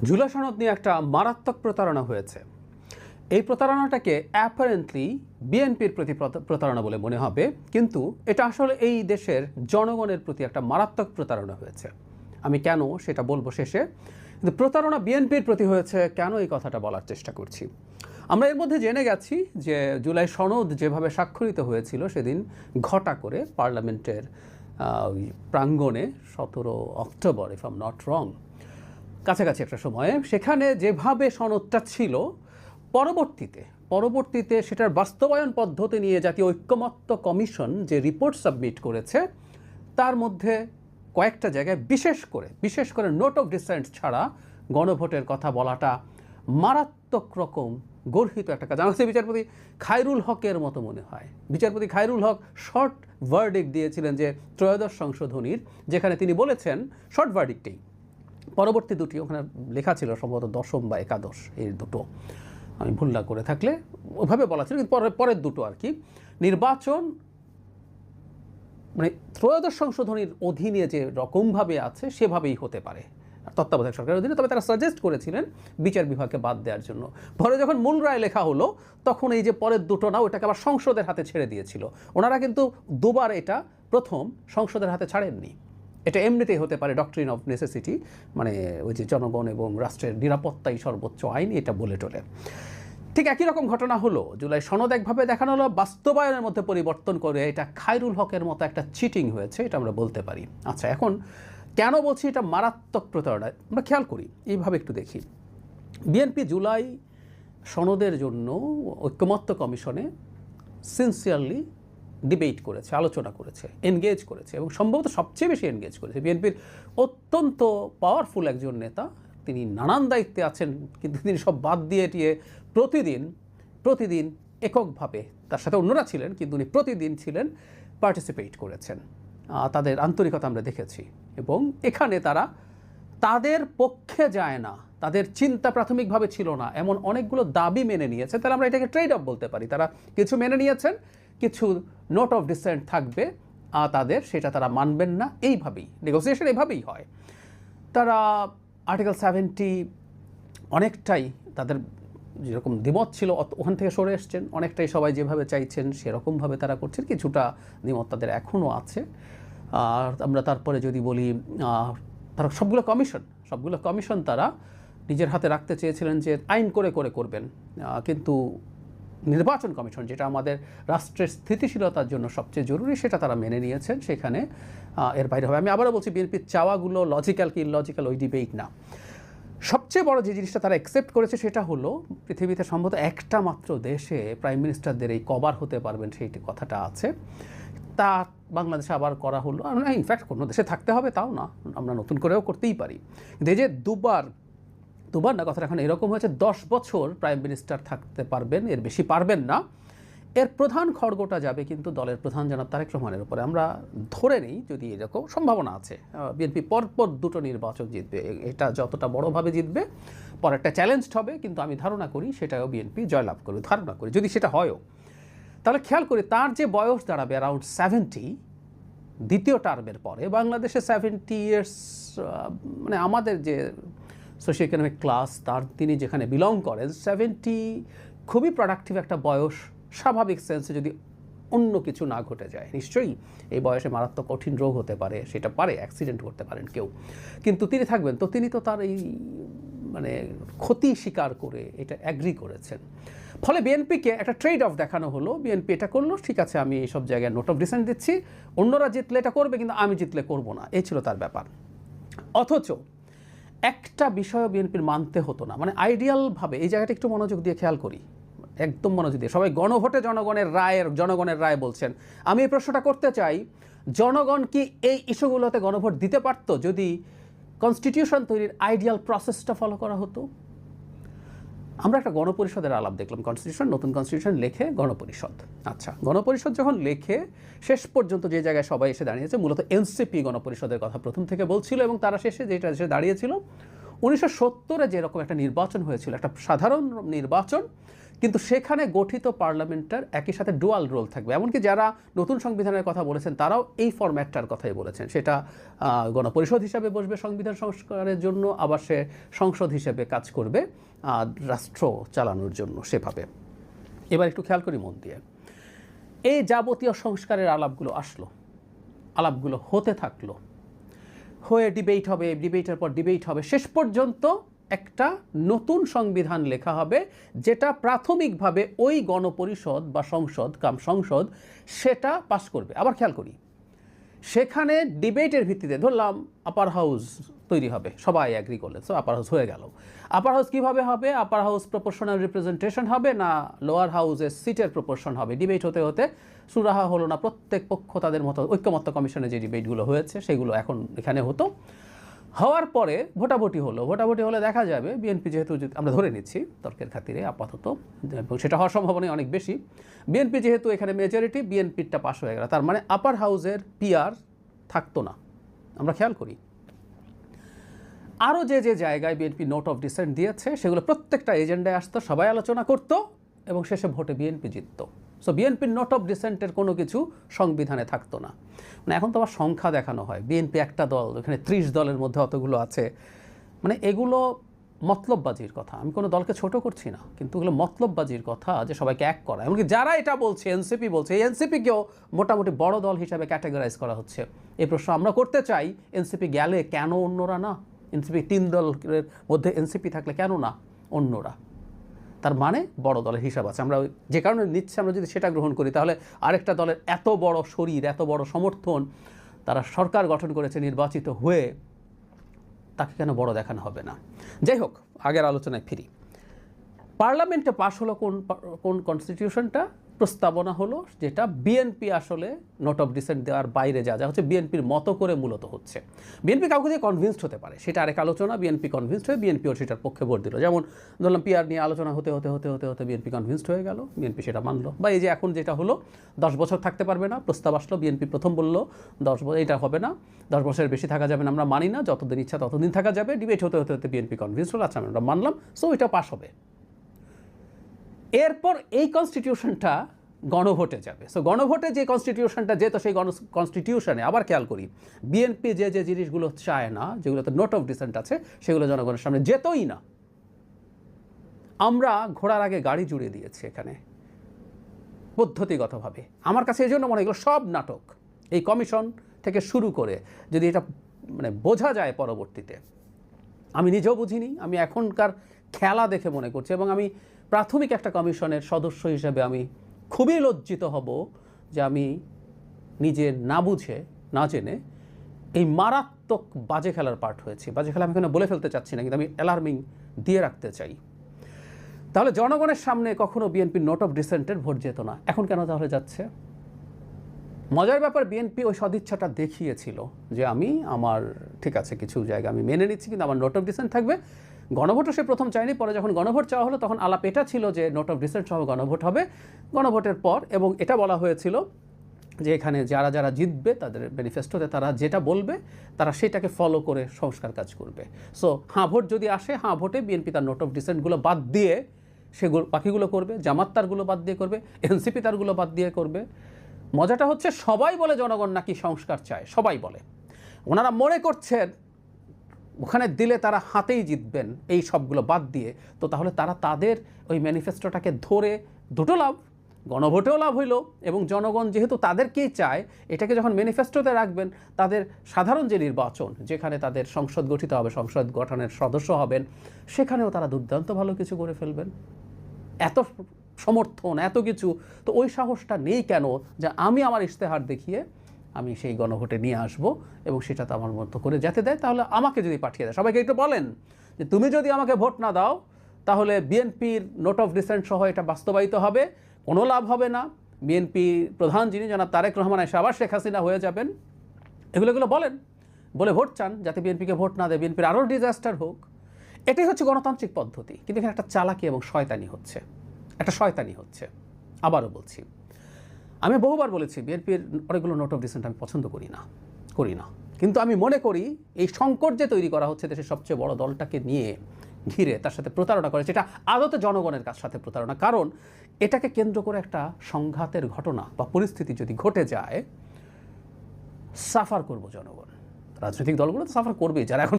জুলাই সনদ নিয়ে একটা মারাত্মক প্রতারণা হয়েছে। এই প্রতারণাটাকে অ্যাপারেন্টলি বিএনপির প্রতি প্রতারণা বলে মনে হবে, কিন্তু এটা আসলে এই দেশের জনগণের প্রতি একটা মারাত্মক প্রতারণা হয়েছে। আমি কেন সেটা বলবো শেষে, কিন্তু প্রতারণা বিএনপির প্রতি হয়েছে কেন এই কথাটা বলার চেষ্টা করছি। আমরা এর মধ্যে জেনে গেছি যে জুলাই সনদ যেভাবে স্বাক্ষরিত হয়েছিল সেদিন ঘটা করে পার্লামেন্টের প্রাঙ্গণে 17 October, if I'm not wrong, কাছাকাছি একটা সময়ে সেখানে যেভাবে সনদটা ছিল, পরবর্তীতে সেটার বাস্তবায়ন পদ্ধতি নিয়ে জাতীয় ঐক্যমত্য কমিশন যে রিপোর্ট সাবমিট করেছে তার মধ্যে কয়েকটা জায়গায় বিশেষ করে নোট অফ ডিসেন্ট ছাড়া গণভোটের কথা বলাটা মারাত্মক রকম গর্হিত একটা কাজ। আমার কাছে বিচারপতি খায়রুল হকের মতো মনে হয়। বিচারপতি খায়রুল হক শর্ট ভার্ডিক্ট দিয়েছিলেন যে ত্রয়োদশ সংশোধনীর, যেখানে তিনি বলেছেন শর্ট ভার্ডিক্টেই, পরবর্তী দুটি ওখানে লেখা ছিল সম্ভবত দশম বা একাদশ, এই দুটো আমি ভুল না করে থাকলে ওইভাবে বলা ছিল, কিন্তু পরের দুটো আর কি, নির্বাচন মানে ত্রয়োদশ সংশোধনীর অধীনে যে রকমভাবে আছে সেভাবেই হতে পারে তত্ত্বাবধায়ক সরকারের অধীনে। তবে তারা সাজেস্ট করেছিলেন বিচার বিভাগকে বাদ দেওয়ার জন্য। পরে যখন মূল রায় লেখা হলো তখন এই যে পরের দুটো না, ওটাকে আবার সংসদের হাতে ছেড়ে দিয়েছিল। ওনারা কিন্তু দুবার এটা প্রথম সংসদের হাতে ছাড়েননি। এটা এমনিতেই হতে পারে ডক্ট্রিন অফ নেসেসিটি, মানে ওই যে জনগণ এবং রাষ্ট্রের নিরাপত্তাই সর্বোচ্চ আইন, এটা বলে টলে। ঠিক একই রকম ঘটনা হলো, জুলাই সনদ একভাবে দেখানো হলো, বাস্তবায়নের মধ্যে পরিবর্তন করে এটা খায়রুল হকের মতো একটা চিটিং হয়েছে, এটা আমরা বলতে পারি। আচ্ছা, এখন কেন বলছি এটা মারাত্মক প্রতারণা, আমরা খেয়াল করি, এইভাবে একটু দেখি। বিএনপি জুলাই সনদের জন্য ঐক্যমত্য কমিশনে সিনসিয়ারলি ডিবেট করেছে, আলোচনা করেছে, এনগেজ করেছে, এবং সম্ভবত সবচেয়ে বেশি এনগেজ করেছে। বিএনপির অত্যন্ত পাওয়ারফুল একজন নেতা, তিনি নানান দায়িত্বে আছেন, কিন্তু তিনি সব বাদ দিয়ে প্রতিদিন এককভাবে, তার সাথে অন্যরা ছিলেন কিন্তু উনি প্রতিদিন ছিলেন, পার্টিসিপেট করেছেন। তাদের আন্তরিকতা আমরা দেখেছি, এবং এখানে তারা তাদের পক্ষে যায় না, তাদের চিন্তা প্রাথমিকভাবে ছিল না এমন অনেকগুলো দাবি মেনে নিয়েছে। তাহলে আমরা এটাকে ট্রেড অফ বলতে পারি। তারা কিছু মেনে নিয়েছেন, কিছু নোট অফ ডিসেন্ট থাকবে তাদের, সেটা তারা মানবেন না। এইভাবেই নেগোসিয়েশন এভাবেই হয়। তারা আর্টিকেল 70 অনেকটাই তাদের যেরকম দ্বিমত ছিল ওখান থেকে সরে এসছেন, অনেকটাই সবাই যেভাবে চাইছেন সেরকমভাবে তারা করছেন। কিছুটা দ্বিমত তাদের এখনও আছে। আর আমরা তারপরে যদি বলি, তারা সবগুলো কমিশন তারা নিজের হাতে রাখতে চেয়েছিলেন যে আইন করে করবেন, কিন্তু নির্বাচন কমিশন, যেটা আমাদের রাষ্ট্রের স্থিতিশীলতার জন্য সবচেয়ে জরুরি, সেটা তারা মেনে নিয়েছেন। সেখানে এর বাইরে হবে। আমি আবারও বলছি, বিএনপির চাওয়াগুলো লজিক্যাল কি ইললজিক্যাল ওই ডিবেট না। সবচেয়ে বড় যে জিনিসটা তারা অ্যাকসেপ্ট করেছে সেটা হলো, পৃথিবীতে সম্ভবত একটা মাত্র দেশে প্রাইম মিনিস্টারদের এই কভার হতে পারবেন সেই কথাটা আছে। তা বাংলাদেশে আবার করা হলো। ইনফ্যাক্ট কোনো দেশে থাকতে হবে তাও না, আমরা নতুন করেও করতেই পারি। কিন্তু এই যে দুবার না, কথাটা এখন এরকম হয়েছে, 10 বছর প্রাইম মিনিস্টার থাকতে পারবেন, এর বেশি পারবেন না। এর প্রধান খড়গটা যাবে কিন্তু দলের প্রধান জনাব তারেক রহমানের উপরে। আমরা ধরে নিই, যদি এরকম সম্ভাবনা আছে, বিএনপি পরপর দুটো নির্বাচন জিতবে, এটা যতটা বড়োভাবে জিতবে, পরেরটা চ্যালেঞ্জড হবে, কিন্তু আমি ধারণা করি সেটাও বিএনপি জয়লাভ করবে, ধারণা করি। যদি সেটা হয়ও, তাহলে খেয়াল করি তার যে বয়স দাঁড়াবে অ্যারাউন্ড 70 দ্বিতীয় টার্মের পরে। বাংলাদেশে 70 ইয়ার্স, মানে আমাদের যে সোশিও ইকোনমিক ক্লাস, তিনি যেখানে বিলং করেন, 70 খুবই প্রোডাক্টিভ একটা বয়স, স্বাভাবিক সেন্সে, যদি অন্য কিছু না ঘটে যায়। নিশ্চয়ই এই বয়সে মারাত্মক কঠিন রোগ হতে পারে, সেটা পারে, অ্যাক্সিডেন্ট করতে পারেন কেউ, কিন্তু তিনি থাকবেন। তো তিনি তো তার এই মানে ক্ষতি স্বীকার করে এটা অ্যাগ্রি করেছেন। ফলে বিএনপিকে একটা ট্রেড অফ দেখানো হলো। বিএনপি এটা করলো, ঠিক আছে আমি এই সব জায়গায় নোট অফ ডিসেন্ট দিচ্ছি, অন্যরা জিতলে এটা করবে কিন্তু আমি জিতলে করব না, এই ছিল তার ব্যাপার। অথচ একটা বিষয় বিএনপির মানতে হতো না, মানে আইডিয়ালভাবে, এই জায়গাটা একটু মনোযোগ দিয়ে খেয়াল করি, একদম মনোযোগ দিয়ে। সবাই গণভোটে জনগণের রায় বলছেন। আমি এই প্রশ্নটা করতে চাই, জনগণ কি এই ইস্যুগুলোতে গণভোট দিতে পারত যদি কনস্টিটিউশন তৈরির আইডিয়াল প্রসেসটা ফলো করা হতো? আমরা একটা গণপরিষদের আলাপ দেখলাম, নতুন কনস্টিটিউশন লেখে গণপরিষদ। আচ্ছা, গণপরিষদ যখন লেখে শেষ পর্যন্ত যে জায়গায় সবাই এসে দাঁড়িয়েছে, মূলত এনসিপি গণপরিষদের কথা প্রথম থেকে বলছিল, এবং তারা শেষে যেটা এসে দাঁড়িয়েছিল, 1970-এ যেরকম একটা নির্বাচন হয়েছিল, একটা সাধারণ নির্বাচন, কিন্তু সেখানে গঠিত পার্লামেন্টের একই সাথে ডুয়াল রোল থাকবে। এমনকি যারা নতুন সংবিধানের কথা বলেছেন তারাও এই ফরম্যাটটার কথাই বলেছেন। সেটা গণপরিষদ হিসাবে বসবে সংবিধান সংস্কারের জন্য, আবার সে সংসদ হিসেবে কাজ করবে রাষ্ট্র চালানোর জন্য সেভাবে। এবার একটু খেয়াল করি মন দিয়ে, এই যাবতীয় সংস্কারের আলাপগুলো আসলো, আলাপগুলো হতে থাকলো, হয়ে ডিবেট হবে, ডিবেটের পর ডিবেট হবে, শেষ পর্যন্ত একটা নতুন সংবিধান লেখা হবে যেটা প্রাথমিকভাবে ওই গণপরিষদ বা সংসদ সেটা পাস করবে। আবার খেয়াল করি, সেখানে ডিবেটের ভিত্তিতে ধরলাম আপার হাউস তৈরি হবে, সবাই অ্যাগ্রি করলেন, সো আপার হাউস হয়ে গেল। আপার হাউস কীভাবে হবে? আপার হাউস প্রপোর্শনাল রিপ্রেজেন্টেশন হবে না লোয়ার হাউসের সিটের প্রপোর্শন হবে? ডিবেট হতে হতে সুরাহা হলো না, প্রত্যেক পক্ষ তাদের মতো ঐক্যমত্য কমিশনে যে ডিবেটগুলো হয়েছে সেগুলো এখন এখানে হতো। হওয়ার পরে ভোটাভুটি হলো, ভোটাভুটি হলে দেখা যাবে বিএনপি, যেহেতু আমরা ধরে নিচ্ছি তর্কের খাতিরে আপাতত, এবং সেটা হওয়ার সম্ভাবনা অনেক বেশি, বিএনপি যেহেতু এখানে মেজরিটি, বিএনপিরটা পাস হয়ে গেল। তার মানে আপার হাউসের পিআর থাকতো না। আমরা খেয়াল করি আরও যে যে জায়গায় বিএনপি নোট অফ ডিসেন্ট দিয়েছে সেগুলো প্রত্যেকটা এজেন্ডায় আসতো, সবাই আলোচনা করতো এবং শেষে ভোটে বিএনপি জিতত। সো বিএনপির নোট অফ ডিসেন্টের কোনো কিছু সংবিধানে থাকতো না। মানে এখন তো আবার সংখ্যা দেখানো হয়, বিএনপি একটা দল, এখানে 30 দলের মধ্যে অতগুলো আছে। মানে এগুলো মতলববাজির কথা। আমি কোনো দলকে ছোট করছি না, কিন্তু এগুলো মতলববাজির কথা, যে সবাইকে এক করা। এমনকি যারা এটা বলছে, এনসিপি বলছে, এই এনসিপিকেও মোটামুটি বড় দল হিসাবে ক্যাটাগরাইজ করা হচ্ছে। এই প্রশ্ন আমরা করতে চাই, এনসিপি গেলে কেন অন্যরা না? এনসিপি 3 দলের মধ্যে এনসিপি থাকলে কেন না অন্যরা? তার মানে বড় দলের হিসাব আছে। আমরা যে কারণে নিচ্ছে, আমরা যদি সেটা গ্রহণ করি তাহলে আরেকটা দলের এত বড় শরীর, এত বড় সমর্থন, তারা সরকার গঠন করেছে নির্বাচিত হয়ে, তাকে কেন বড় দেখানো হবে না? যাই হোক, আগের আলোচনায় ফিরি। পার্লামেন্টে পাশ হলো কোন কনস্টিটিউশনটা? প্রস্তাবনা হলো যেটা বিএনপি আসলে নোট অফ ডিসেন্ট দেওয়ার বাইরে যা যা হচ্ছে বিএনপির মতো করে মূলত হচ্ছে। বিএনপি কাউকে দিয়ে কনভিন্সড হতে পারে, সেটা আরেক আলোচনা। বিএনপি কনভিন্সড হয়ে বিএনপিও সেটার পক্ষে ভোট দিল। যেমন ধরলাম পিআর নিয়ে আলোচনা হতে হতে হতে হতে হতে বিএনপি কনভিন্সড হয়ে গেল, বিএনপি সেটা মানলো। বা এই যে এখন যেটা হলো 10 বছর থাকতে পারবে না, প্রস্তাব আসলো, বিএনপি প্রথম বললো 10 বছর এটা হবে না, 10 বছরের বেশি থাকা যাবে না, আমরা মানি না, যতদিন ইচ্ছা ততদিন থাকা যাবে। ডিবেট হতে হতে হতে বিএনপি কনভিন্সড হলো, আচ্ছা আমরা মানলাম, সো এটা পাস হবে। এরপর এই কনস্টিটিউশনটা গণভোটে যাবে। সো গণভোটে যে কনস্টিটিউশনটা যেত, সেই কনস্টিটিউশনে আবার খেয়াল করি, বিএনপি যে যে জিনিসগুলো চায় না, যেগুলোতে নোট অফ ডিসেন্ট আছে, সেগুলো জনগণের সামনে যেতই না। আমরা ঘোড়ার আগে গাড়ি জুড়ে দিয়েছি এখানে পদ্ধতিগতভাবে। আমার কাছে এই জন্য মনে হয় এগুলো সব নাটক। এই কমিশন থেকে শুরু করে যদি এটা মানে বোঝা যায় পরবর্তীতে, আমি নিজেও বুঝিনি, আমি এখনকার খেলা দেখে মনে করছি, এবং আমি প্রাথমিক একটা কমিশনের সদস্য হিসেবে আমি খুবই লজ্জিত হব যে আমি নিজে না বুঝে না জেনে এই মারাত্মক বাজে খেলার পার্ট হয়েছি। বাজে খেলা আমি এখানে বলে ফেলতে চাচ্ছি না, কিন্তু আমি অ্যালার্মিং দিয়ে রাখতে চাই। তাহলে জনগণের সামনে কখনো বিএনপির নোট অফ ডিসেন্টের ভোট যেত না, এখন কেন তাহলে যাচ্ছে? মজার ব্যাপার, বিএনপি ওই সদিচ্ছাটা দেখিয়েছিল যে আমি আমার ঠিক আছে কিছু জায়গা আমি মেনে নিচ্ছি, কিন্তু আমার নোট অফ ডিসেন্ট থাকবে। গণভোটও সে প্রথম চায়নি, পরে যখন গণভোট চাওয়া হলো তখন আলাপ এটা ছিল যে নোট অফ ডিসেন্ট সহ গণভোট হবে। গণভোটের পর এবং এটা বলা হয়েছিল যে এখানে যারা যারা জিতবে তাদের ম্যানিফেস্টোতে তারা যেটা বলবে তারা সেটাকে ফলো করে সংস্কার কাজ করবে। সো হাঁ ভোট যদি আসে, হাঁ ভোটে বিএনপি তার নোট অফ ডিসেন্টগুলো বাদ দিয়ে সেগুলো বাকিগুলো করবে, জামাত তারগুলো বাদ দিয়ে করবে, এনসিপি তারগুলো বাদ দিয়ে করবে। মজাটা হচ্ছে সবাই বলে জনগণ নাকি সংস্কার চায়, সবাই বলে। ওনারা মনে করছেন ওখানে দিলে তারা হাতেই জিতবেন এই সবগুলো বাদ দিয়ে। তো তাহলে তারা তাদের ওই ম্যানিফেস্টোটাকে ধরে দুটো লাভ, গণভোটেও লাভ হইল, এবং জনগণ যেহেতু তাদেরকেই চায়, এটাকে যখন ম্যানিফেস্টোতে রাখবেন, তাদের সাধারণ যে নির্বাচন, যেখানে তাদের সংসদ গঠিত হবে, সংসদ গঠনের সদস্য হবেন, সেখানেও তারা দুর্দান্ত ভালো কিছু করে ফেলবেন। এত সমর্থন, এত কিছু, তো ওই সাহসটা নেই কেন যে আমি আমার ইশতেহার দেখিয়ে আমি সেই গণভোটে নিয়ে আসব এবং সেটা তো আমার মতো করে যেতে দেয়। তাহলে আমাকে যদি পাঠিয়ে দেয়, সবাইকে একটু বলেন যে তুমি যদি আমাকে ভোট না দাও তাহলে বিএনপির নোট অফ ডিসেন্ট সহ এটা বাস্তবায়িত হবে, কোনো লাভ হবে না, বিএনপি প্রধান যিনি জনাব তারেক রহমান এসে আবার শেখ হাসিনা হয়ে যাবেন। এগুলো বলেন, বলে ভোট চান যাতে বিএনপিকে ভোট না দেয়, বিএনপির আরও ডিজাস্টার হোক। এটাই হচ্ছে গণতান্ত্রিক পদ্ধতি। কিন্তু এখানে একটা চালাকি এবং শয়তানি হচ্ছে, একটা শয়তানি হচ্ছে। আবারও বলছি, আমি বহুবার বলেছি বিএনপির অনেকগুলো নোট অফ ডিসেন্ট আমি পছন্দ করি না, কিন্তু আমি মনে করি এই সংকট যে তৈরি করা হচ্ছে দেশের সবচেয়ে বড় দলটাকে নিয়ে, ঘিরে তার সাথে প্রতারণা করেছে, এটা আদতে জনগণের সাথে প্রতারণা। কারণ এটাকে কেন্দ্র করে একটা সংঘাতের ঘটনা বা পরিস্থিতি যদি ঘটে যায়, সাফার করব জনগণ। রাজনৈতিক দলগুলো তো সাফার করবেই, যারা এখন